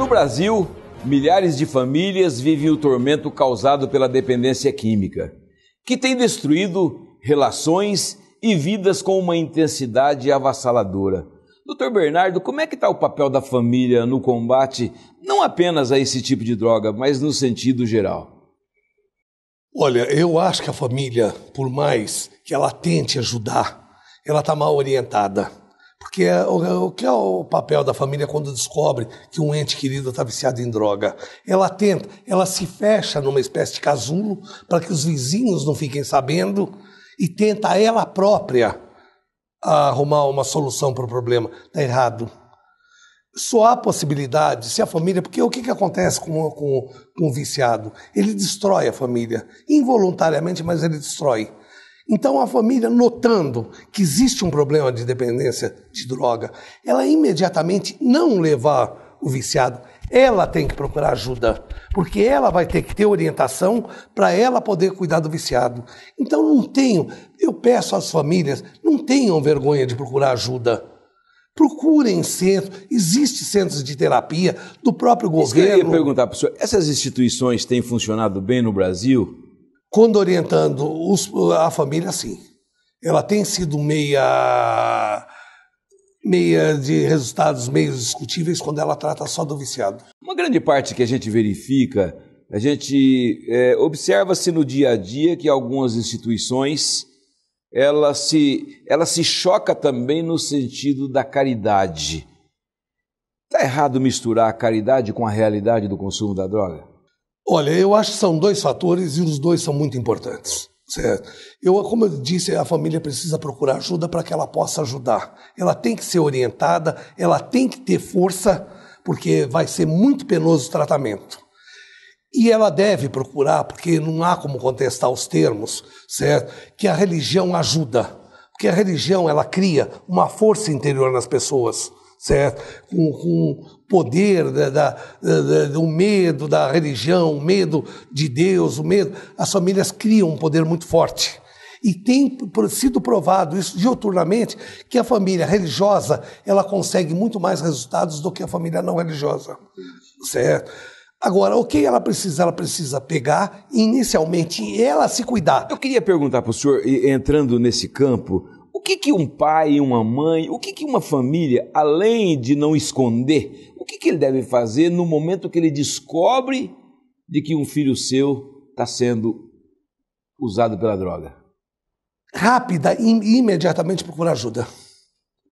No Brasil, milhares de famílias vivem o tormento causado pela dependência química, que tem destruído relações e vidas com uma intensidade avassaladora. Dr. Bernardo, como é que está o papel da família no combate, não apenas a esse tipo de droga, mas no sentido geral? Olha, eu acho que a família, por mais que ela tente ajudar, ela está mal orientada. Porque o que é o papel da família quando descobre que um ente querido está viciado em droga? Ela se fecha numa espécie de casulo para que os vizinhos não fiquem sabendo e tenta ela própria arrumar uma solução para o problema. Está errado. Só há possibilidade se a família... Porque o que acontece com o viciado? Ele destrói a família. Involuntariamente, mas ele destrói. Então a família, notando que existe um problema de dependência de droga, ela imediatamente não levar o viciado, ela tem que procurar ajuda, porque ela vai ter que ter orientação para ela poder cuidar do viciado. Então eu peço às famílias, não tenham vergonha de procurar ajuda. Procurem centros, existem centros de terapia do próprio governo. Isso que eu ia perguntar para o senhor, essas instituições têm funcionado bem no Brasil? Quando orientando a família, sim. Ela tem sido meia de resultados meio discutíveis quando ela trata só do viciado. Uma grande parte que a gente verifica, a gente observa-se no dia a dia que algumas instituições, ela se choca também no sentido da caridade. Está errado misturar a caridade com a realidade do consumo da droga? Olha, eu acho que são dois fatores e os dois são muito importantes, certo? Como eu disse, a família precisa procurar ajuda para que ela possa ajudar. Ela tem que ser orientada, ela tem que ter força, porque vai ser muito penoso o tratamento. E ela deve procurar, porque não há como contestar os termos, certo? Que a religião ajuda, porque a religião ela cria uma força interior nas pessoas, certo? Com o poder do medo da religião, o medo de Deus, o medo. As famílias criam um poder muito forte. E tem sido provado isso diuturnamente, que a família religiosa ela consegue muito mais resultados do que a família não religiosa, certo? Agora, o que ela precisa? Ela precisa pegar inicialmente ela se cuidar. Eu queria perguntar para o senhor, entrando nesse campo, o que um pai, uma mãe, o que uma família, além de não esconder, o que ele deve fazer no momento que ele descobre de que um filho seu está sendo usado pela droga? Rápida e imediatamente procurar ajuda.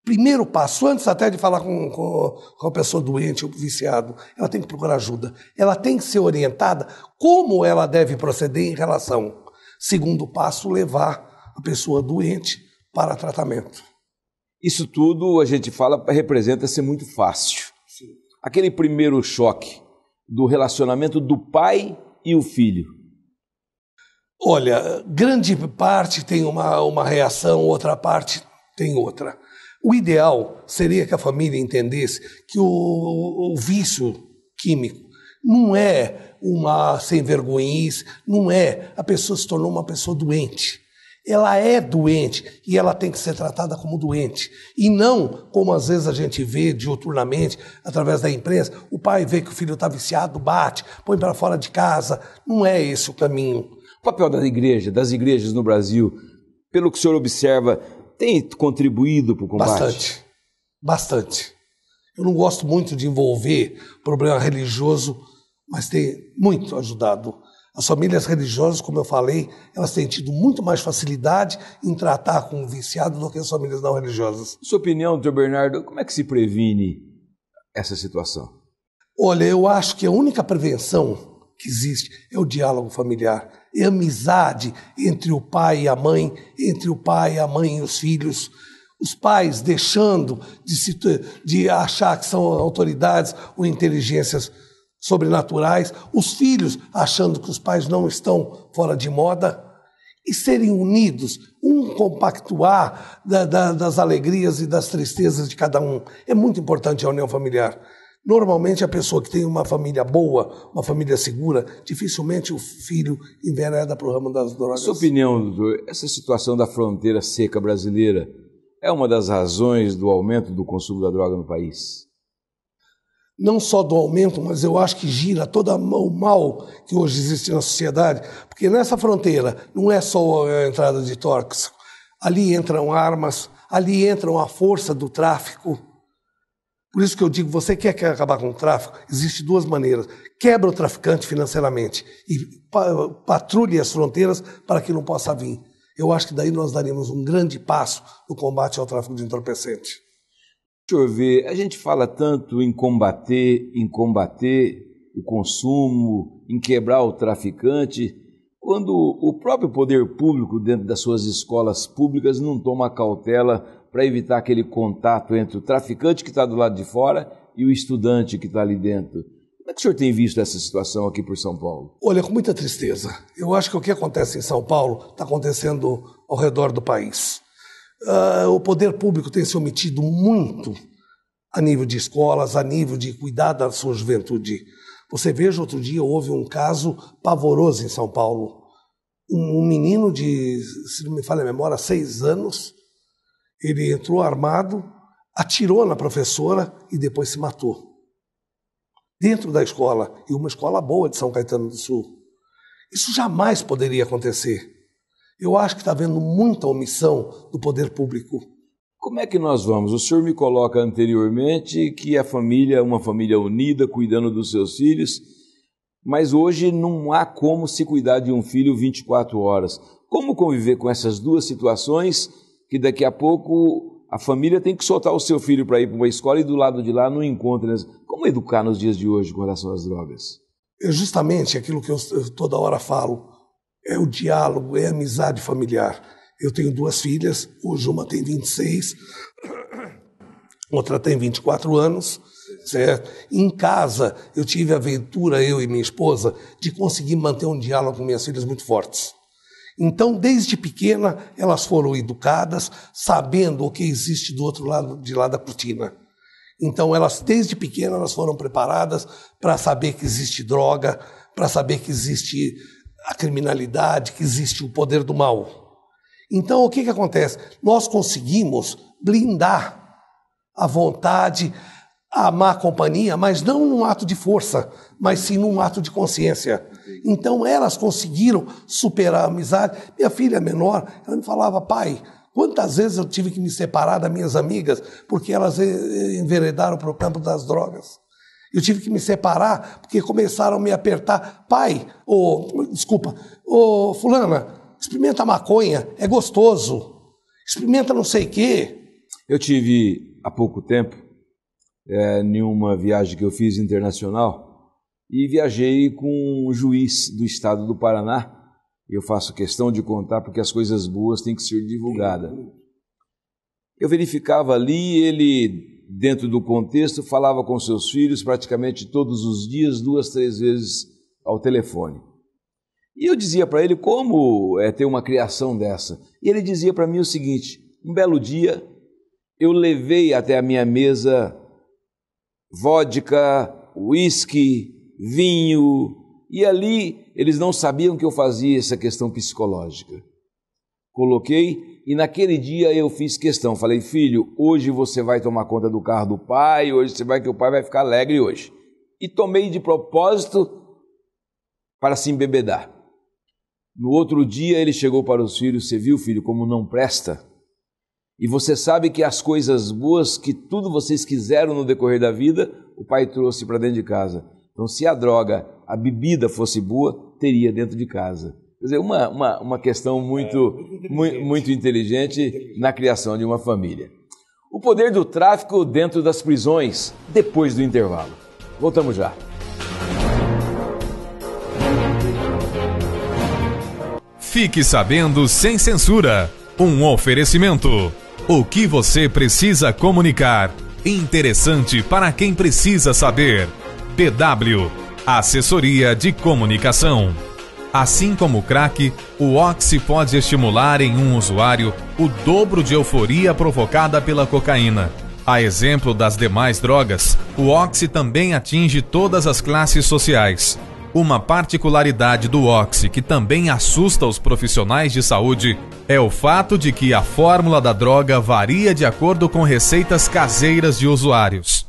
Primeiro passo, antes até de falar com a pessoa doente ou viciado, ela tem que procurar ajuda. Ela tem que ser orientada como ela deve proceder em relação. Segundo passo, levar a pessoa doente para tratamento. Isso tudo, a gente fala, representa ser muito fácil. Sim. Aquele primeiro choque do relacionamento do pai e o filho. Olha, grande parte tem uma reação, outra parte tem outra. O ideal seria que a família entendesse que o vício químico não é uma sem-vergonhice, não é a pessoa se tornou uma pessoa doente. Ela é doente e ela tem que ser tratada como doente. E não como às vezes a gente vê diuturnamente, através da imprensa, o pai vê que o filho está viciado, bate, põe para fora de casa. Não é esse o caminho. O papel das igrejas no Brasil, pelo que o senhor observa, tem contribuído para o combate? Bastante. Eu não gosto muito de envolver problema religioso, mas tem muito ajudado. As famílias religiosas, como eu falei, elas têm tido muito mais facilidade em tratar com o viciado do que as famílias não religiosas. Sua opinião, Dr. Bernardo, como é que se previne essa situação? Olha, eu acho que a única prevenção que existe é o diálogo familiar, é a amizade entre o pai e a mãe, entre o pai, a mãe e os filhos. Os pais deixando de achar que são autoridades ou inteligências sobrenaturais, os filhos achando que os pais não estão fora de moda, e serem unidos, compactuar das alegrias e das tristezas de cada um. É muito importante a união familiar. Normalmente a pessoa que tem uma família boa, uma família segura, dificilmente o filho envereda para o ramo das drogas. Sua opinião, doutor, essa situação da fronteira seca brasileira é uma das razões do aumento do consumo da droga no país? não só do aumento, mas eu acho que gira todo o mal que hoje existe na sociedade, porque nessa fronteira não é só a entrada de tóxicos, ali entram armas, ali entram a força do tráfico. Por isso que eu digo, você quer acabar com o tráfico? Existem duas maneiras. Quebra o traficante financeiramente e patrulhe as fronteiras para que não possa vir. Eu acho que daí nós daríamos um grande passo no combate ao tráfico de entorpecente. Deixa eu ver, a gente fala tanto em combater o consumo, em quebrar o traficante, quando o próprio poder público, dentro das suas escolas públicas, não toma cautela para evitar aquele contato entre o traficante que está do lado de fora e o estudante que está ali dentro. Como é que o senhor tem visto essa situação aqui por São Paulo? Olha, com muita tristeza. Eu acho que o que acontece em São Paulo está acontecendo ao redor do país. O poder público tem se omitido muito a nível de escolas, a nível de cuidar da sua juventude. Você veja, outro dia houve um caso pavoroso em São Paulo. Um menino de, se não me falha a memória, 6 anos, ele entrou armado, atirou na professora e depois se matou. Dentro da escola, e uma escola boa de São Caetano do Sul. Isso jamais poderia acontecer. Eu acho que está havendo muita omissão do poder público. Como é que nós vamos? O senhor me coloca anteriormente que a família é uma família unida, cuidando dos seus filhos, mas hoje não há como se cuidar de um filho 24 horas. Como conviver com essas duas situações que daqui a pouco a família tem que soltar o seu filho para ir para uma escola e do lado de lá não encontra? Como educar nos dias de hoje com relação às drogas? É justamente aquilo que eu toda hora falo. É o diálogo, é a amizade familiar. Eu tenho 2 filhas, hoje uma tem 26, outra tem 24 anos, certo? Em casa, eu tive a aventura, eu e minha esposa, de conseguir manter um diálogo com minhas filhas muito fortes. Então, desde pequena, elas foram educadas, sabendo o que existe do outro lado, de lá da cortina. Então, desde pequena, elas foram preparadas para saber que existe droga, para saber que existe a criminalidade, que existe o poder do mal. Então, o que acontece? Nós conseguimos blindar a vontade, a má companhia, mas não num ato de força, mas sim num ato de consciência. Então, elas conseguiram superar a amizade. Minha filha menor, ela me falava, pai, quantas vezes eu tive que me separar das minhas amigas porque elas enveredaram para o campo das drogas. Eu tive que me separar porque começaram a me apertar. Pai, fulana, experimenta maconha, é gostoso. Experimenta não sei o quê. Eu tive, há pouco tempo, em uma viagem que eu fiz internacional, e viajei com um juiz do estado do Paraná. Eu faço questão de contar porque as coisas boas têm que ser divulgadas. Eu verificava ali, ele, dentro do contexto, falava com seus filhos praticamente todos os dias, 2, 3 vezes ao telefone. E eu dizia para ele como ter uma criação dessa. E ele dizia para mim o seguinte, um belo dia eu levei até a minha mesa vodka, uísque, vinho, e ali eles não sabiam que eu fazia essa questão psicológica. Coloquei e naquele dia eu fiz questão, falei, filho, hoje você vai tomar conta do carro do pai, hoje você vai que o pai vai ficar alegre hoje. E tomei de propósito para se embebedar. No outro dia ele chegou para os filhos, você viu, filho, como não presta? E você sabe que as coisas boas, que tudo vocês quiseram no decorrer da vida, o pai trouxe para dentro de casa. Então, se a droga, a bebida fosse boa, teria dentro de casa. Quer dizer, uma questão muito inteligente na criação de uma família. O poder do tráfico dentro das prisões, depois do intervalo. Voltamos já. Fique sabendo sem censura. Um oferecimento. O que você precisa comunicar. Interessante para quem precisa saber. PW, Assessoria de Comunicação. Assim como o crack, o Oxy pode estimular em um usuário o dobro de euforia provocada pela cocaína. A exemplo das demais drogas, o Oxy também atinge todas as classes sociais. Uma particularidade do Oxy que também assusta os profissionais de saúde é o fato de que a fórmula da droga varia de acordo com receitas caseiras de usuários.